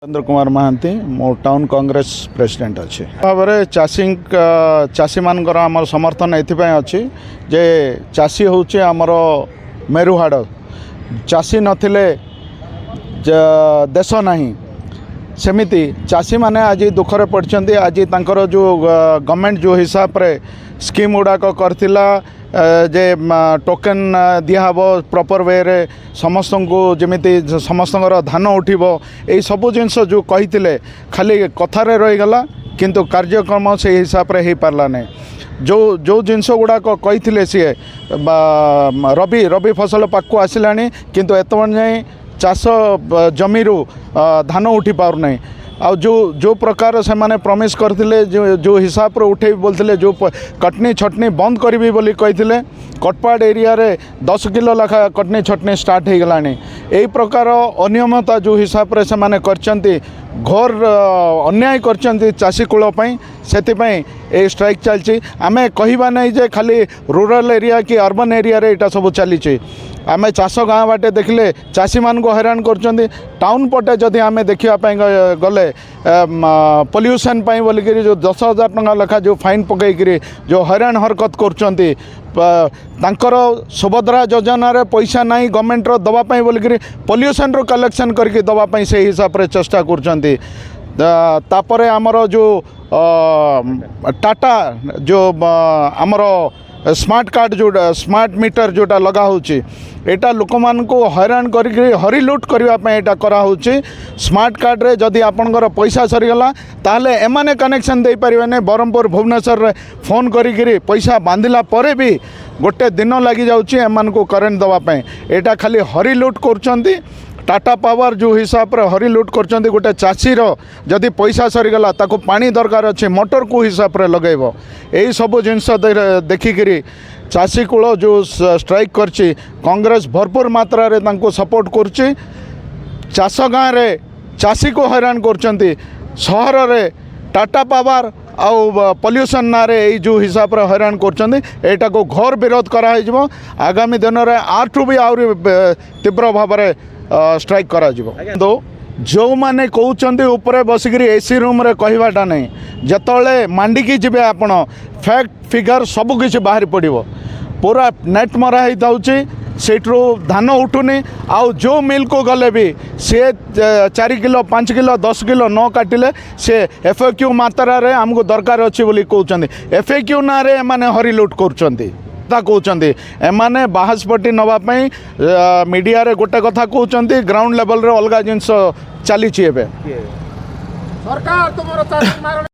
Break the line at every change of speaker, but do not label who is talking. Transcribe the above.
चंद्र कुमार महांती मो town Congress president अच्छे भाव चाषी मानकर आम समर्थन एथिपाई अच्छी जे चाषी हूँ आमर मेरुहाड़ चाषी नथिले देश नहीं सेमिति चाषी माने आज दुखरे पड़ते आज तांकर जो गवर्नमेंट जो हिसाब रे स्कीम गुड़ाक करथिला जे टोकन दिहब प्रॉपर वे रे समस्त को जमीती समस्त धान उठिब यही सब जिनस जो कही खाली कथार रहीगला किंतु कार्यक्रम से हिसाब रे हो पारला नहीं जो जो जिनस गुड़ाक कही सी रबी रबी फसल पाक आसला किंतु एतबन जाए चाष जमी धान उठी पार नहीं आ जो प्रकार से माने प्रॉमिस करथिले जो हिसाब रे उठे बोलथिले जो कटनी छटनी बंद करी बोली कही कटपाड़ एरिया रे 10 किलो लाखा कटनी छटनी स्टार्ट हो गलानी यही प्रकार अनियमता जो हिसाब रे से माने करचंती घोर अन्याय करचंती चाषी कूल से स्ट्राइक चलची आमे कहवा नहीं जे खाली रूरल एरिया कि अर्बन एरिया रे इटा सब चली आमे चाष गाँ बाटे देखले चाषी मान को हैरान करचंती टाउन पटे जदि आमे देखिया गले पोल्यूशन बोलिकी जो 10,000 टंका लेखा जो फाइन पकईकरी जो हैरान हरकत करचंती तांकर सुभद्रा योजना रे पैसा नहीं गवर्नमेंट रो दवापाई बोलिकी पोल्यूशन रो कलेक्शन करके दवापाई से हिसाब रे चेष्टा करचंती तापरे आमर जो टाटा जो आमर स्मार्ट कार्ड जो स्मार्ट मीटर जोटा लगा होची एटा लोक मान को हैरान करके हरिलुट करने एटा करा होची स्मार्ट कार्ड रे जदि आपनकर पैसा सरीगला ताले एमाने कनेक्शन दे पारिबे ने बरमपुर भुवनेश्वर रे फोन करी पैसा बांधिला परे भी गोटे दिन लगी जाउची एमान को करेंट दवा पे एटा खाली हरिलुट करचंती टाटा पावर जो हिसाब रे हरिलुट करचंती गोटे चाषी रो जदि पैसा सरीगला ताको पानी दरकार अच्छे मोटर को हिसाब रे लगेबो यही सब जिनस देखिकी चाषी कूल जो स्ट्राइक करची कांग्रेस भरपूर मात्रा रे तांको सपोर्ट करची चाष गाँव रे चाषी को हैरान करचंती सहर रे टाटा पावर आउ पोल्यूशन ना रे जो हिसाब रे हैरान करचंती एटा को घोर विरोध करा हिजबो आगामी दिन रे आठू भी आउरी तीव्र भाव रे स्ट्राइक करा जिवो तो जो माने कहउचंती ऊपर बसिकरी एसी रूम रे कहवाटा नहीं जतले मांडिकी जिबे आपण फैक्ट फिगर सब किछ बाहर पड़िबो पूरा नेट मरा ही दाउची सेठरू धान उठुनी आउ जो मिल को गले भी से 4 किलो 5 किलो 10 किलो न काटिले से एफएक्यू मात्रा रे हमको दरकार अछि बोली कहउचंती एफएक्यू ना रे माने हरिलुट करचंती कहते एमाने बाहसपट्टी नवापाई मीडिया रे गोटे कथा कहते ग्राउंड लेवल रे अलग जिनस चली सरकार